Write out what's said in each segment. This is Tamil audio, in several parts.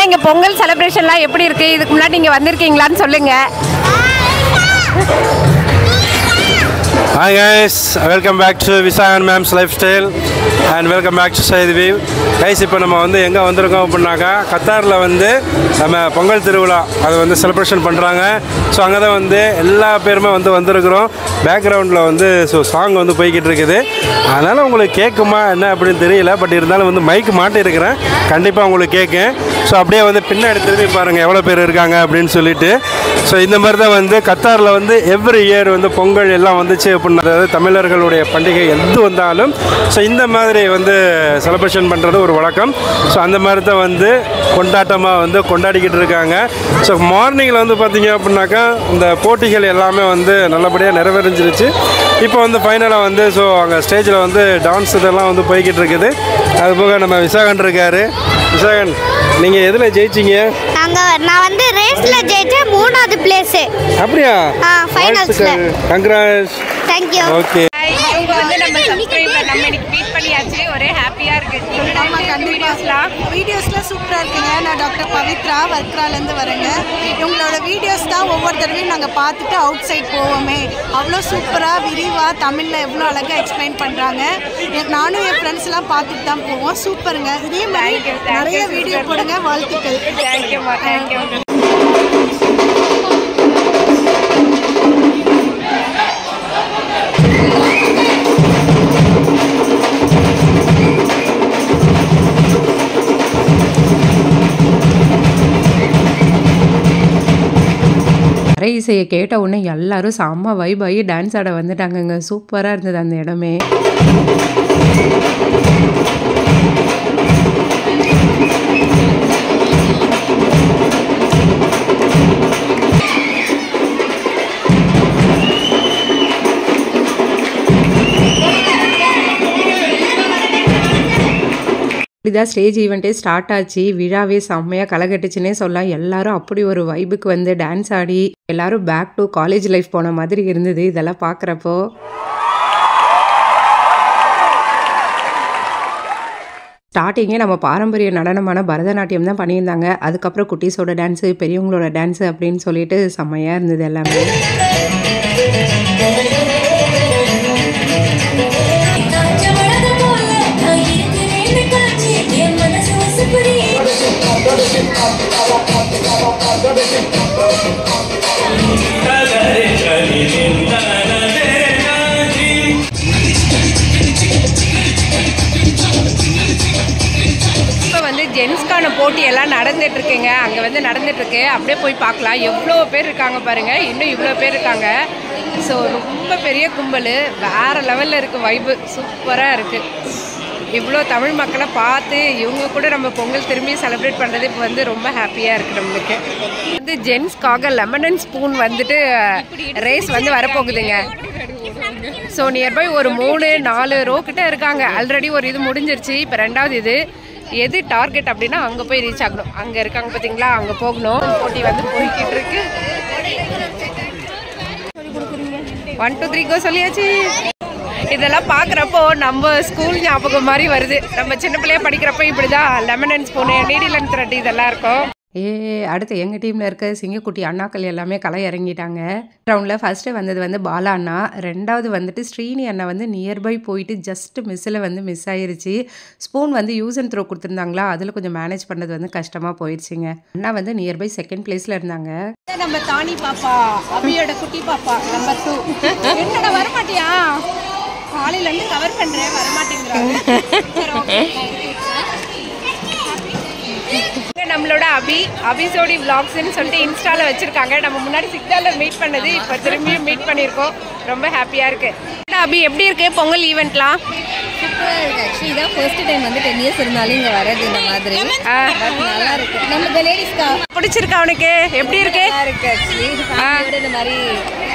இங்கே பொங்கல் செலிப்ரேஷன்லாம் எப்படி இருக்குது? இதுக்கு முன்னாடி நீங்கள் வந்திருக்கீங்களான்னு சொல்லுங்கள். Hi guys, welcome back to Visagan Ma'am's Lifestyle and welcome back to Saidweave. Guys, இப்போ நம்ம வந்து எங்கே வந்திருக்கோம் அப்படின்னாக்கா கத்தாரில் வந்து நம்ம பொங்கல் திருவிழா அது வந்து செலிப்ரேஷன் பண்ணுறாங்க. ஸோ அங்கே தான் வந்து எல்லா பேருமே வந்திருக்கிறோம். பேக்ரவுண்டில் வந்து சாங் வந்து போய்கிட்டு இருக்குது. அதனால் உங்களுக்கு கேட்குமா என்ன அப்படின்னு தெரியல, பட் இருந்தாலும் வந்து மைக்கு மாட்டிருக்கிறேன், கண்டிப்பாக உங்களுக்கு கேட்கும். ஸோ அப்படியே வந்து பின்னாடி திரும்பி பாருங்கள் எவ்வளோ பேர் இருக்காங்க அப்படின்னு சொல்லிட்டு. ஸோ இந்த மாதிரி தான் வந்து கத்தாரில் வந்து எவ்ரி இயர் வந்து பொங்கல் எல்லாம் வந்துச்சு அப்படின்னா, அதாவது தமிழர்களுடைய பண்டிகை எது வந்தாலும் ஸோ இந்த மாதிரி வந்து செலிப்ரேஷன் பண்ணுறது ஒரு வழக்கம். ஸோ அந்த மாதிரி தான் வந்து கொண்டாட்டமாக வந்து கொண்டாடிக்கிட்டு இருக்காங்க. ஸோ மார்னிங்கில் வந்து பார்த்திங்க அப்படின்னாக்கா இந்த போட்டிகள் எல்லாமே வந்து நல்லபடியாக நிறைவேறிஞ்சிருச்சு. இப்போ வந்து ஃபைனலாக வந்து ஸோ அங்கே ஸ்டேஜில் வந்து டான்ஸ் இதெல்லாம் வந்து போய்கிட்டு இருக்குது. அதுபோக நம்ம விசாகன் இருக்கார். விசாகன், நீங்கள் எதில் ஜெயிச்சிங்க? நான் வந்து ரேஸ்ல ஜெயிச்சேன், 3வது பிளேஸ். அப்படியா? ஃபைனல்ஸ்ல. கங்க்ராட்ஸ். Thank you. ஓகே. இவங்க வந்து நம்ம சப்ஸ்கிரைபர், நம்ம இன்னைக்கு மீட் பண்ணியாச்சு. ஒரே ஹாப்பியாக இருக்குது. வீடியோஸ்லாம் சூப்பராக இருக்குங்க. நான் டாக்டர் பவித்ரா வர்க்ராலேருந்து வரேங்க. இவங்களோட வீடியோஸ் தான் ஒவ்வொரு தடவையும் நாங்கள் பார்த்துட்டு அவுட் சைட் போவோமே. அவ்வளோ சூப்பராக விரிவாக தமிழில் எவ்வளோ அழகாக எக்ஸ்பிளைன் பண்ணுறாங்க. நானும் என் ஃப்ரெண்ட்ஸ்லாம் பார்த்துட்டு தான் போவோம். சூப்பருங்க. இதே மாதிரி நிறைய வீடியோ போடுங்க. வாழ்த்துக்கள். தேங்க்யூம்மா, தேங்க்யூ. அரை இசையை கேட்ட உடனே எல்லாரும் செம்ம வைப் ஆகி டான்ஸ் ஆட வந்துட்டாங்கங்க. சூப்பராக இருந்தது அந்த இடமே. இப்படிதான் ஸ்டேஜ் ஈவெண்ட்டே ஸ்டார்ட் ஆச்சு. விழாவே செம்மையாக களைகட்டுச்சுன்னே சொல்லலாம். எல்லாரும் அப்படி ஒரு வைபுக்கு வந்து டான்ஸ் ஆடி எல்லாரும் பேக் டு காலேஜ் லைஃப் போன மாதிரி இருந்தது இதெல்லாம் பார்க்குறப்போ. ஸ்டார்டிங்கே நம்ம பாரம்பரிய நடனமான பரதநாட்டியம் தான் பண்ணியிருந்தாங்க. அதுக்கப்புறம் குட்டீஸோட டான்ஸு, பெரியவங்களோட டான்ஸு அப்படின்னு சொல்லிட்டு செம்மையாக இருந்தது எல்லாமே. இப்போ வந்து ஜென்ஸ்க்கான போட்டி எல்லாம் நடந்துட்டு இருக்குங்க. அங்கே வந்து நடந்துட்டு இருக்கு. அப்படியே போய் பார்க்கலாம். எவ்வளோ பேர் இருக்காங்க பாருங்க. இன்னும் இவ்வளோ பேர் இருக்காங்க. ஸோ ரொம்ப பெரிய கும்பல், வேற லெவலில் இருக்குது. வைபு சூப்பராக இருக்குது. இவ்வளோ தமிழ் மக்களை பார்த்து இவங்க கூட நம்ம பொங்கல் திரும்பி செலிப்ரேட் பண்ணுறது இப்போ வந்து ரொம்ப ஹாப்பியாக இருக்குது நம்மளுக்கு. வந்து ஜென்ஸ்க்காக லெமன் அண்ட் ஸ்பூன் வந்துட்டு ரேஸ் வந்து வரப்போகுதுங்க. ஸோ நியர்பை ஒரு 3-4 ரோ கிட்ட இருக்காங்க. ஆல்ரெடி ஒரு இது முடிஞ்சிருச்சு. இப்போ 2வது இது. எது டார்கெட் அப்படின்னா அங்கே போய் ரீச் ஆகணும். அங்கே இருக்காங்க பார்த்தீங்களா, அங்கே போகணும். போட்டி வந்து போய்கிட்டு இருக்கு. 1 2 3 கோ சொல்லியாச்சு. இதெல்லாம் பார்க்குறப்போ நம்ம ஸ்கூல் ஞாபகம் மாதிரி வருது. நம்ம சின்ன பிள்ளையா படிக்கிறப்போ இப்படி தான் lemon and spoon, needle and thread இதெல்லாம் இருக்கும். அடுத்து எங்கள் டீமில் இருக்க சிங்கக்குட்டி அண்ணாக்கள் எல்லாமே களை இறங்கிட்டாங்க. ரவுண்டில் ஃபஸ்ட்டு வந்தது வந்து பாலா அண்ணா. 2வது வந்துட்டு ஸ்ரீனி அண்ணா வந்து நியர்பை போயிட்டு ஜஸ்ட் மிஸ்ஸில் வந்து மிஸ் ஆயிருச்சு. ஸ்பூன் வந்து யூஸ் அண்ட் த்ரோ கொடுத்துருந்தாங்களா, அதில் கொஞ்சம் மேனேஜ் பண்ணுறது வந்து கஷ்டமாக போயிடுச்சுங்க. அண்ணா வந்து நியர்பை செகண்ட் பிளேஸில் இருந்தாங்க. நம்ம தானி பாப்பா, அபியோட குட்டி பாப்பா நம்பர் 2. என்னடா வரமாட்டியா? காலையிலேருந்து கவர் பண்ணுறேன், வரமாட்டேங்கிறாங்க. நம்மளோட அபிசோடி விளாக்ஸ்ன்னு சொல்லிட்டு இன்ஸ்டால வச்சிருக்காங்க. நம்ம முன்னாடி சிக்னலில் மீட் பண்ணது, இப்போ திரும்பியும் மீட் பண்ணியிருக்கோம். ரொம்ப ஹாப்பியாக இருக்கு. அபி எப்படி இருக்கு பொங்கல் ஈவெண்ட்லாம்? சூப்பராக இருக்குது. ஆக்சுவலி இதான் ஃபர்ஸ்ட் டைம் வந்து 10 இயர்ஸ் இருந்தாலும் இங்கே வர்றது இந்த மாதிரி. நல்லா இருக்கு. நம்ம லேடிஸ்க்கா பிடிச்சிருக்கா உனக்கு? எப்படி இருக்கு? நல்லா இருக்கு. ஆக்சுவலி ஃபேமிலியோட இந்த மாதிரி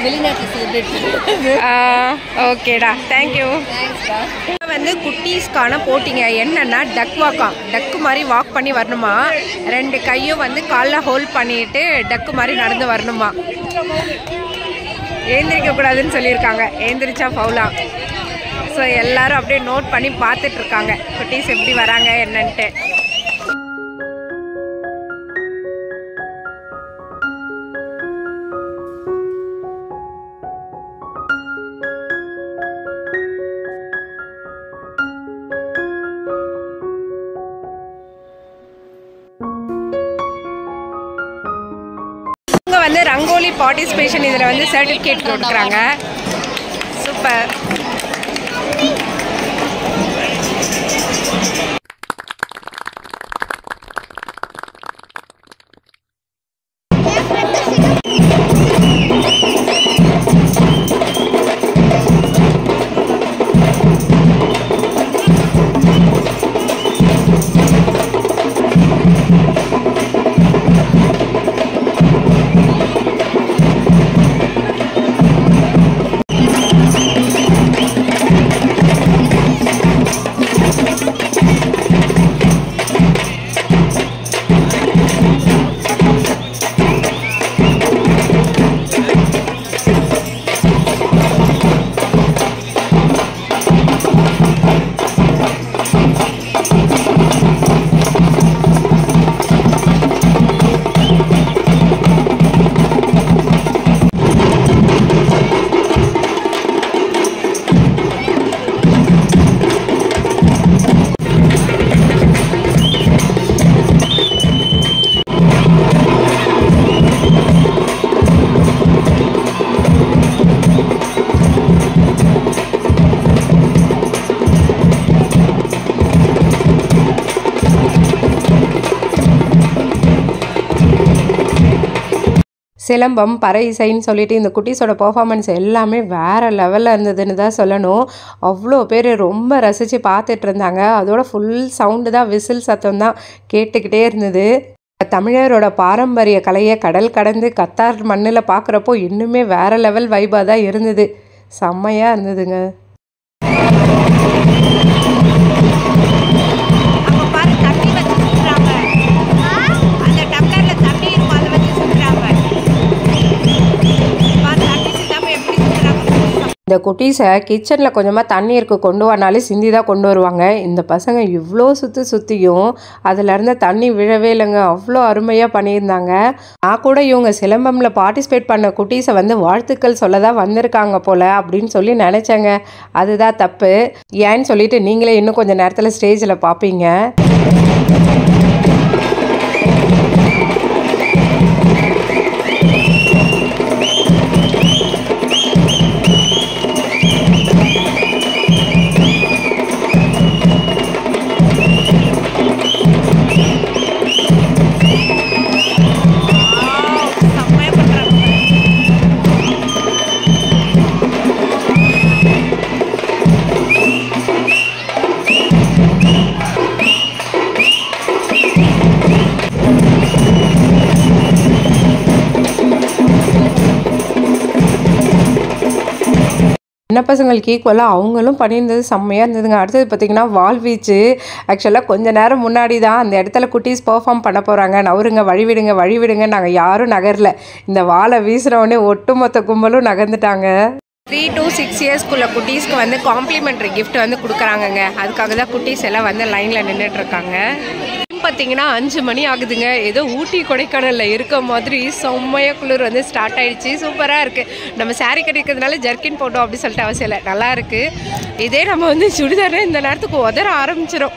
வெளிநாட்டில் செலிப்ரேட் பண்ணுறது. ஓகேடா, தேங்க்யூ. தேங்க்ஸ்க்கா. வந்து குட்டீஸ்க்கான போட்டிங்க. என்னன்னா டக் வாக்காம். டக்கு மாதிரி வாக் பண்ணி வரணுமா. 2 கையும் வந்து காலில் ஹோல்ட் பண்ணிட்டு டக்கு மாதிரி நடந்து வரணுமா. ஏந்திரிக்க கூடாதுன்னு சொல்லியிருக்காங்க. ஏந்திரிச்சா ஃபவுலா. ஸோ எல்லாரும் அப்படியே நோட் பண்ணி பார்த்துட்டு இருக்காங்க குட்டீஸ் எப்படி வராங்க என்னன்ட்டு. வந்து ரங்கோலி பார்ட்டிசிபேஷன் இதில் வந்து சர்டிஃபிகேட் கொடுக்குறாங்க. சூப்பர். சிலம்பம், பறை இசைன்னு சொல்லிட்டு இந்த குட்டீஸோட பெர்ஃபார்மன்ஸ் எல்லாமே வேறு லெவலில் இருந்ததுன்னு தான் சொல்லணும். அவ்வளோ பேர் ரொம்ப ரசித்து பார்த்துட்டு இருந்தாங்க. அதோட ஃபுல் சவுண்டு தான், விசில் சத்தம் தான் கேட்டுக்கிட்டே இருந்தது. தமிழரோட பாரம்பரிய கலையை கடல் கடந்து கத்தார் மண்ணில் பார்க்குறப்போ இன்னுமே வேறு லெவல் வைபாக தான் இருந்தது. செம்மையாக இருந்ததுங்க. இந்த குட்டீஸை கிச்சனில் கொஞ்சமாக தண்ணீருக்கு கொண்டு வரனாலே சிந்தி தான் கொண்டு வருவாங்க. இந்த பசங்க இவ்வளோ சுற்றியும் அதுலேருந்து தண்ணி விழவே இல்லைங்க. அவ்வளோ அருமையாக பண்ணியிருந்தாங்க. நான் கூட இவங்க சிலம்பமில் பார்ட்டிசிபேட் பண்ண குட்டீஸை வந்து வாழ்த்துக்கள் சொல்ல தான் வந்திருக்காங்க போல் அப்படின்னு சொல்லி நினச்சேங்க. அதுதான் தப்பு. ஏன்னு சொல்லிட்டு நீங்களே இன்னும் கொஞ்சம் நேரத்தில் ஸ்டேஜில் பார்ப்பீங்க. சின்ன பசங்களுக்கு ஈக்குவலாக அவங்களும் பண்ணியிருந்தது செம்மையாக இருந்ததுங்க. அடுத்தது பார்த்திங்கன்னா வால்வீச்சு. ஆக்சுவலாக கொஞ்சம் நேரம் முன்னாடி தான் அந்த இடத்துல குட்டீஸ் பெர்ஃபார்ம் பண்ண போகிறாங்க. நவருங்க, வழிவிடுங்க, நாங்கள் யாரும் நகரல. இந்த வாழை வீசுகிறவொடனே ஒட்டுமொத்த கும்பலும் நகர்ந்துட்டாங்க. 3 to 6 இயர்ஸ்க்குள்ள குட்டீஸ்க்கு வந்து காம்ப்ளிமெண்ட்ரி கிஃப்ட் வந்து கொடுக்குறாங்கங்க. அதுக்காக தான் குட்டீஸ் எல்லாம் வந்து லைனில் நின்றுட்டுருக்காங்க. பார்த்தீங்கன்னா 5 மணி ஆகுதுங்க. ஏதோ ஊட்டி கொடைக்கானலில் இருக்க மாதிரி செம்மையாக குளிர் வந்து ஸ்டார்ட் ஆகிடுச்சு. சூப்பராக இருக்குது. நம்ம சாரீ கட்டிக்கிறதுனால ஜர்க்கின் போட்டோம் அப்படி சொல்லிட்டு அவசியம் இல்லை, நல்லா இருக்குது. இதே நம்ம வந்து சுடிதாரே இந்த நேரத்துக்கு உதற ஆரம்பிச்சிடும்.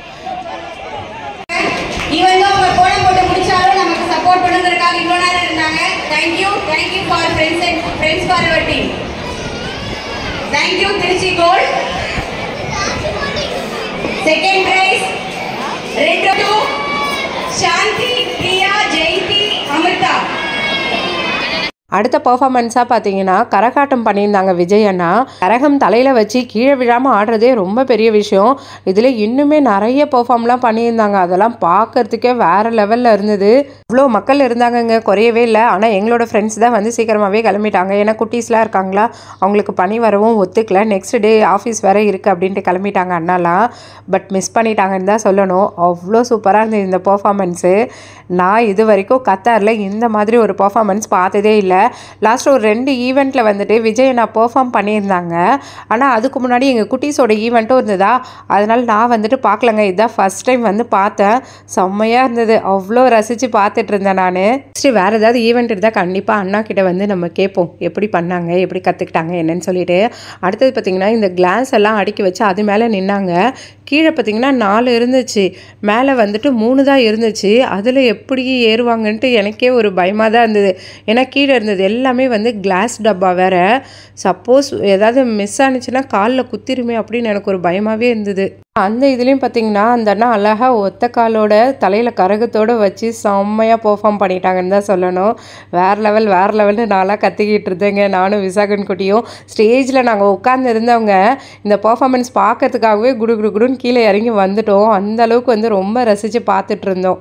Thank you, Trichy Gold. Second prize, Red to Shanti, Priya, Jaiti, Amrita. அடுத்த பர்ஃபார்மன்ஸாக பார்த்தீங்கன்னா கரகாட்டம் பண்ணியிருந்தாங்க விஜய் அண்ணா. கரகம் தலையில் வச்சு கீழே விழாமல் ஆடுறதே ரொம்ப பெரிய விஷயம். இதில் இன்னுமே நிறைய பர்ஃபார்ம்லாம் பண்ணியிருந்தாங்க. அதெல்லாம் பார்க்கறதுக்கே வேறு லெவலில் இருந்தது. இவ்வளோ மக்கள் இருந்தாங்கங்க, குறையவே இல்லை. ஆனால் எங்களோட ஃப்ரெண்ட்ஸ் தான் வந்து சீக்கிரமாகவே கிளம்பிட்டாங்க. ஏன்னா குட்டீஸ்லாம் இருக்காங்களா, அவங்களுக்கு பணி வரவும் ஒத்துக்கல. நெக்ஸ்ட் டே ஆஃபீஸ் வேறு இருக்குது அப்படின்ட்டு கிளம்பிட்டாங்க அண்ணாலாம். பட் மிஸ் பண்ணிட்டாங்கன்னு தான் சொல்லணும். அவ்வளோ சூப்பராக இருந்தது இந்த பர்ஃபார்மன்ஸு. நான் இது வரைக்கும் கத்தாரில் இந்த மாதிரி ஒரு பர்ஃபார்மன்ஸ் பார்த்ததே இல்லை. லாஸ்ட் ஒரு 2 ஈவெண்ட்டில் வந்துட்டு விஜய் நான் பெர்ஃபார்ம் பண்ணியிருந்தாங்க. ஆனால் அதுக்கு முன்னாடி எங்கள் குட்டீஸோட ஈவெண்ட்டும் இருந்ததா, அதனால் நான் வந்துட்டு பார்க்கலங்க. இதுதான் ஃபஸ்ட் டைம் வந்து பார்த்தேன். செம்மையாக இருந்தது. அவ்வளோ ரசித்து பார்த்துட்டு இருந்தேன் நான். நெக்ஸ்ட்டு வேறு ஏதாவது ஈவெண்ட் இருந்தால் கண்டிப்பாக அண்ணா கிட்ட வந்து நம்ம கேட்போம், எப்படி பண்ணாங்க, எப்படி கற்றுக்கிட்டாங்க என்னன்னு சொல்லிட்டு. அடுத்தது பார்த்திங்கன்னா இந்த கிளாஸ் எல்லாம் அடுக்கி வச்சு அது மேலே நின்னாங்க. கீழே பார்த்திங்கன்னா 4 இருந்துச்சு, மேலே வந்துட்டு 3 தான் இருந்துச்சு. அதில் எப்படி ஏறுவாங்கன்ட்டு எனக்கே ஒரு பயமாக தான் இருந்தது. ஏன்னா கீழே இருந்தது எல்லாமே வந்து கிளாஸ் டப்பா வேறு. சப்போஸ் ஏதாவது மிஸ் ஆனிச்சுன்னா காலில் குத்திருமே அப்படின்னு எனக்கு ஒரு பயமாகவே இருந்தது. அந்த இதுலேயும் பார்த்திங்கன்னா அந்த அண்ணா அழகாக ஒத்த காலோட தலையில் கரகத்தோடு வச்சு செம்மையாக பெர்ஃபார்ம் பண்ணிட்டாங்கன்னு தான் சொல்லணும். வேறு லெவல்னு நான்லாம் கத்திக்கிட்டு இருந்தேங்க. நானும் விசாகன் குட்டியும் ஸ்டேஜில் நாங்கள் உட்காந்து இருந்தவங்க இந்த பெர்ஃபார்மன்ஸ் பார்க்கறதுக்காகவே குடுன்னு கீழே இறங்கி வந்துட்டோம். அந்த அளவுக்கு வந்து ரொம்ப ரசித்து பார்த்துட்டு இருந்தோம்.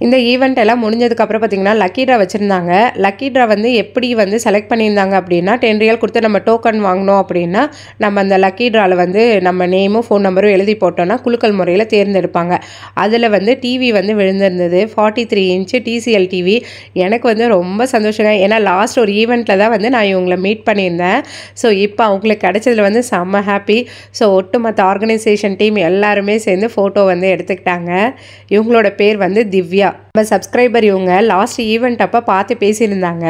இந்த ஈவெண்ட் எல்லாம் முடிஞ்சதுக்கப்புறம் பார்த்திங்கன்னா லக்கி ட்ரா வச்சுருந்தாங்க. லக்கி ட்ரா வந்து எப்படி வந்து செலக்ட் பண்ணியிருந்தாங்க அப்படின்னா 10 ரியால் கொடுத்து நம்ம டோக்கன் வாங்கினோம் அப்படின்னா நம்ம அந்த லக்கி ட்ராவில் வந்து நம்ம நேமும் ஃபோன் நம்பரும் எழுதி போட்டோன்னா குலுக்கல் முறையில் தேர்ந்தெடுப்பாங்க. அதில் வந்து டிவி வந்து விழுந்திருந்தது, 43 இன்ச்சு TCL டிவி. எனக்கு வந்து ரொம்ப சந்தோஷங்க. ஏன்னா லாஸ்ட் ஒரு ஈவெண்ட்டில் தான் வந்து நான் இவங்களை மீட் பண்ணியிருந்தேன். ஸோ இப்போ அவங்களுக்கு கிடைச்சதில் வந்து செம்ம ஹாப்பி. ஸோ ஒட்டுமொத்த ஆர்கனைசேஷன் டீம் எல்லாருமே சேர்ந்து ஃபோட்டோ வந்து எடுத்துக்கிட்டாங்க. இவங்களோட பேர் வந்து திவ்யா. நம்ம சப்ஸ்கிரைபர் இவங்க லாஸ்ட் ஈவெண்ட் அப்போ பார்த்து பேசியிருந்தாங்க.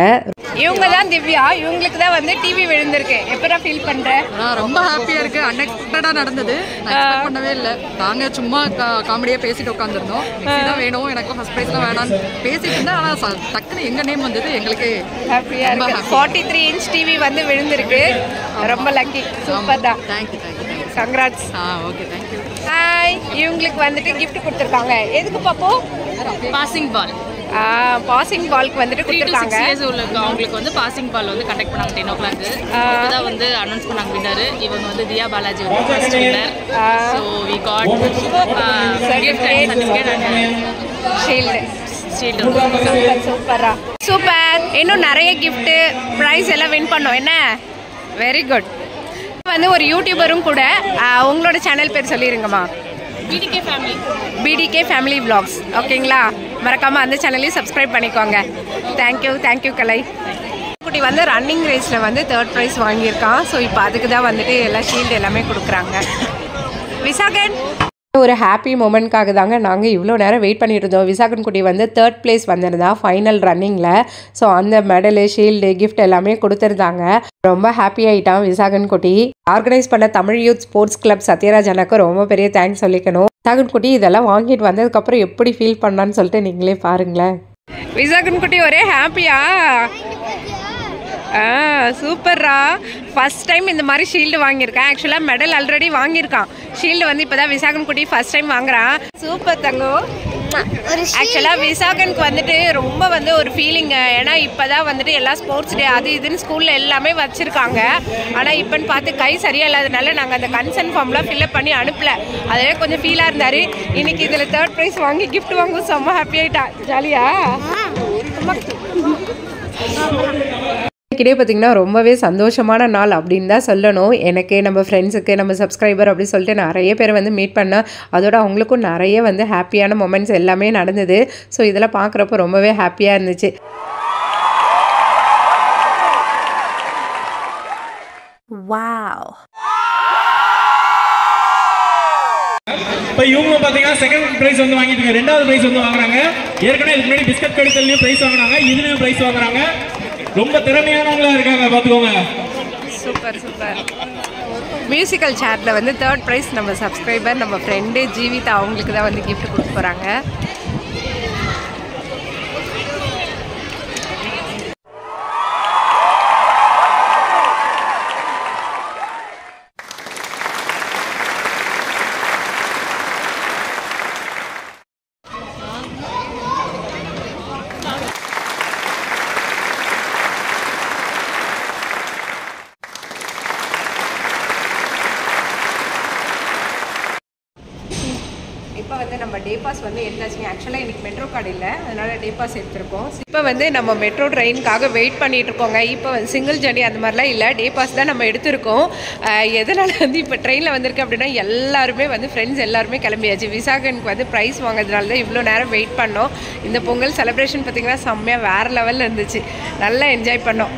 இவங்க தான் திவ்யா. இவங்களுக்கு தான் வந்து டிவி விழுந்திருக்கு. எப்படா ஃபீல் பண்ணுறேன்? ரொம்ப ஹாப்பியாக இருக்குது. அன்எக்ஸ்பெக்டடாக நடந்தது. எக்ஸ்பெக்ட் பண்ணவே இல்லை. நாங்கள் சும்மா காமெடியாக பேசிட்டு உட்காந்துருந்தோம். தான் வேணும் எனக்கு ஃபர்ஸ்ட் ப்ரைஸ்லாம் வேணான்னு பேசிட்டு இருந்தேன். ஆனால் டக்குன்னு எங்கள் நேம் வந்தது. எங்களுக்கு ஹாப்பியாக இருக்குது. 43 இன்ச் டிவி வந்து விழுந்திருக்கு. ரொம்ப லக்கி. சூப்பர் தான். Thank you. Congrats. Okay thank you. Hi. இவங்களுக்கு வந்துட்டு கிஃப்ட் கொடுத்துருக்காங்க. எதுக்கு பாப்போ? பாசிங் பால். பாசிங் பால்க்கு வந்துட்டு கொடுத்துருக்காங்க. அவங்களுக்கு வந்து பாசிங் பால் வந்து கண்டக்ட் பண்ணாங்க 10 o'clock. இப்போதான் வந்து அனௌன்ஸ் பண்ணாங்க வின்னர். இவங்க வந்து தியா பாலாஜி வந்து first winner. So we got certificate and shield. சூப்பரா சூப்பர். இன்னும் நிறைய கிஃப்ட் ப்ரைஸ் எல்லாம் வின் பண்ணோம். என்ன வெரி குட். வந்து ஒரு யூடியூபரும் கூட. உங்களோட சேனல் பேர் சொல்லிருங்கம்மா. BDK family vlogs. ஓகேங்களா? மறக்காமல் அந்த சேனலையும் சப்ஸ்கிரைப் பண்ணிக்கோங்க. தேங்க்யூ கலை. குட்டி வந்து ரன்னிங் ரேஸில் வந்து 3rd ப்ரைஸ் வாங்கியிருக்கான். ஸோ இப்போ அதுக்கு தான் வந்துட்டு எல்லா ஷீல்டு எல்லாமே கொடுக்குறாங்க. விசாகன் ஒரு ஹாப்பி மூமெண்ட்காக தாங்க நாங்கள் இவ்வளோ நேரம் வெயிட் பண்ணிட்டு இருந்தோம். விசாகன் குட்டி வந்து 3rd பிளேஸ் வந்திருந்தா ஃபைனல் ரன்னிங்கில். ஸோ அந்த மெடலு ஷீல்டு கிஃப்ட் எல்லாமே கொடுத்துருந்தாங்க. ரொம்ப ஹாப்பி ஆகிட்டான் விசாகன் குட்டி. ஆர்கனைஸ் பண்ண Tamil youth sports club Sathyaraj அண்ணாக்கு ரொம்ப பெரிய தேங்க்ஸ் சொல்லிக்கணும். விசாகன் குட்டி இதெல்லாம் வாங்கிட்டு வந்ததுக்கப்புறம் எப்படி ஃபீல் பண்ணான்னு சொல்லிட்டு நீங்களே பாருங்களேன். விசாகன் குட்டி ஒரே ஹாப்பியா? சூப்பர்ரா. ஃபர்ஸ்ட் டைம் இந்த மாதிரி ஷீல்டு வாங்கியிருக்கேன். ஆக்சுவலாக மெடல் ஆல்ரெடி வாங்கியிருக்கான். ஷீல்டு வந்து இப்போ தான் விசாகன் குட்டி ஃபர்ஸ்ட் டைம் வாங்குறான். சூப்பர் தங்கம். ஆக்சுவலாக விசாகனுக்கு வந்துட்டு ரொம்ப வந்து ஒரு ஃபீலிங்கு. ஏன்னா இப்போ தான் வந்துட்டு எல்லா ஸ்போர்ட்ஸ் டே அது இதுன்னு ஸ்கூலில் எல்லாமே வச்சுருக்காங்க. ஆனால் இப்போன்னு பார்த்து கை சரியாக இல்லாதனால நாங்கள் அந்த கன்சர்ன் ஃபார்ம்லாம் ஃபில்அப் பண்ணி அனுப்பல. அதே கொஞ்சம் ஃபீலாக இருந்தார். இன்னைக்கு இதில் 3rd ப்ரைஸ் வாங்கி கிஃப்ட் வாங்கும் செம்ம ஹாப்பி ஆகிட்டா. ஜாலியா? கிட்டே பார்த்திங்கன்னா ரொம்பவே சந்தோஷமான நாள் அப்படின்னு தான் சொல்லணும். எனக்கு நம்ம ஃப்ரெண்ட்ஸுக்கு நம்ம சப்ஸ்கிரைபர் அப்படின்னு சொல்லிட்டு நிறைய பேர் வந்து மீட் பண்ணேன். அதோட அவங்களுக்கும் நிறைய வந்து ஹாப்பியான மொமெண்ட்ஸ் எல்லாமே நடந்தது. ஸோ இதெல்லாம் பார்க்குறப்ப ரொம்பவே ஹாப்பியாக இருந்துச்சு. வாவ். இப்போ இவங்களும் பார்த்தீங்கன்னா 2nd ப்ரைஸ் வந்து வாங்கிட்டு 2வது ப்ரைஸ் வந்து வாங்குறாங்க. ஏற்கனவே இதுக்கு முன்னாடி பிஸ்கட் கடித்தல்லையும் ப்ரைஸ் வாங்குறாங்க, இதுலேயும் ப்ரைஸ் வாங்குறாங்க. ரொம்ப திறமையானவங்களா இருக்காங்க, பார்த்துக்கோங்க. சூப்பர். மியூசிக்கல் சேட்டில் வந்து 3rd ப்ரைஸ் நம்ம சப்ஸ்கிரைபர் நம்ம ஃப்ரெண்டு ஜீவிதா அவங்களுக்கு தான் வந்து கிஃப்ட் கொடுக்க போகிறாங்க. வந்து நம்ம டே பாஸ் வந்து எடுத்தாச்சுங்க. ஆக்சுவலாக எனக்கு மெட்ரோ கார்டு இல்லை, அதனால் டே பாஸ் எடுத்திருக்கோம். இப்போ வந்து நம்ம மெட்ரோ ட்ரெயினுக்காக வெயிட் பண்ணிகிட்டு இருக்கோங்க. இப்போ வந்து சிங்கிள் ஜர்னி அந்த மாதிரிலாம் இல்லை, டே பாஸ் தான் நம்ம எடுத்திருக்கோம். எதனால் வந்து இப்போ ட்ரெயினில் வந்திருக்கு அப்படின்னா எல்லாருமே வந்து ஃப்ரெண்ட்ஸ் எல்லாருமே கிளம்பியாச்சு. விசாகனுக்கு வந்து ப்ரைஸ் வாங்குறதுனால தான் இவ்வளோ நேரம் வெயிட் பண்ணோம். இந்த பொங்கல் செலிப்ரேஷன் பார்த்திங்கன்னா செம்மையாக வேறு லெவலில் இருந்துச்சு, நல்லா என்ஜாய் பண்ணோம்.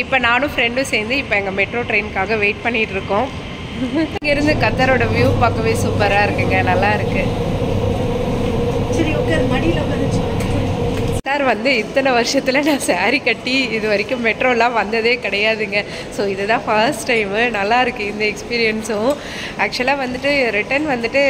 இப்போ நானும் ஃப்ரெண்டும் சேர்ந்து இப்போ எங்கள் மெட்ரோ ட்ரெயினுக்காக வெயிட் பண்ணிகிட்டு இருக்கோம். இங்கேருந்து கத்தாரோட வியூ பார்க்கவே சூப்பராக இருக்குங்க, நல்லா இருக்கு. சரி ஓகே, மடியில் உட்காந்துச்சு. சார் வந்து இத்தனை வருஷத்தில் நான் சாரீ கட்டி இது வரைக்கும் மெட்ரோலாம் வந்ததே கிடையாதுங்க. ஸோ இதுதான் ஃபர்ஸ்ட் டைமு, நல்லா இருக்குது இந்த எக்ஸ்பீரியன்ஸும். ஆக்சுவலாக வந்துட்டு ரிட்டன் வந்துட்டு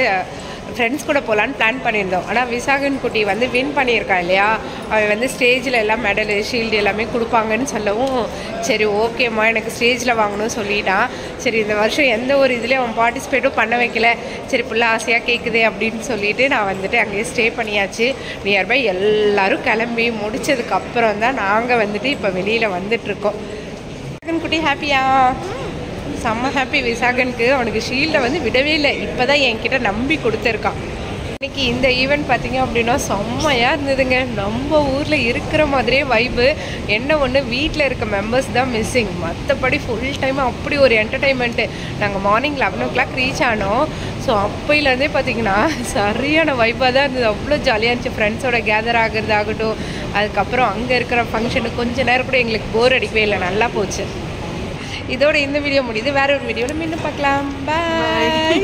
ஃப்ரெண்ட்ஸ் கூட போகலான்னு பிளான் பண்ணியிருந்தோம். ஆனால் விசாகன் குட்டி வந்து வின் பண்ணியிருக்கான் இல்லையா, அவன் வந்து ஸ்டேஜில் எல்லாம் மெடலு ஷீல்டு எல்லாமே கொடுப்பாங்கன்னு சொல்லவும் சரி ஓகேம்மா எனக்கு ஸ்டேஜில் வாங்கணும்னு சொல்லிட்டான். சரி இந்த வருஷம் எந்த ஒரு இதுலேயும் அவன் பார்ட்டிசிபேட்டும் பண்ண வைக்கல, சரி ஃபுல்லாக ஆசையாக கேட்குதே அப்படின்னு சொல்லிட்டு நான் வந்துட்டு அங்கேயே ஸ்டே பண்ணியாச்சு. நியர்பை எல்லோரும் கிளம்பி முடித்ததுக்கப்புறம் தான் நாங்கள் வந்துட்டு இப்போ வெளியில் வந்துட்டுருக்கோம். விசாகன் குட்டி ஹாப்பியா? செம்ம ஹாப்பி விசாகனுக்கு. அவனுக்கு ஷீல்டை வந்து விடவே இல்லை, இப்போ தான் என்கிட்ட நம்பி கொடுத்துருக்கான். இன்றைக்கி இந்த ஈவெண்ட் பார்த்திங்க அப்படின்னா செம்மையாக இருந்ததுங்க. நம்ம ஊரில் இருக்கிற மாதிரியே வைப்பு. என்ன ஒன்று, வீட்டில் இருக்க மெம்பர்ஸ் தான் மிஸ்ஸிங், மற்றபடி ஃபுல் டைம் அப்படி ஒரு என்டர்டெயின்மெண்ட்டு. நாங்கள் மார்னிங் 11 o'clock ரீச் ஆனோம். ஸோ அப்போயிலேருந்தே பார்த்திங்கன்னா சரியான வைப்பாக தான் இருந்தது, அவ்வளோ ஜாலியாக இருந்துச்சு. ஃப்ரெண்ட்ஸோட கேதர் ஆகுறதாகட்டும், அதுக்கப்புறம் அங்கே இருக்கிற ஃபங்க்ஷனுக்கு கொஞ்சம் நேரம் கூட எங்களுக்கு போர் அடிக்கவே இல்லை, நல்லா போச்சு. இதோட இந்த வீடியோ முடியுது. வேற ஒரு வீடியோவில் மீண்டும் பார்க்கலாம். பாய்.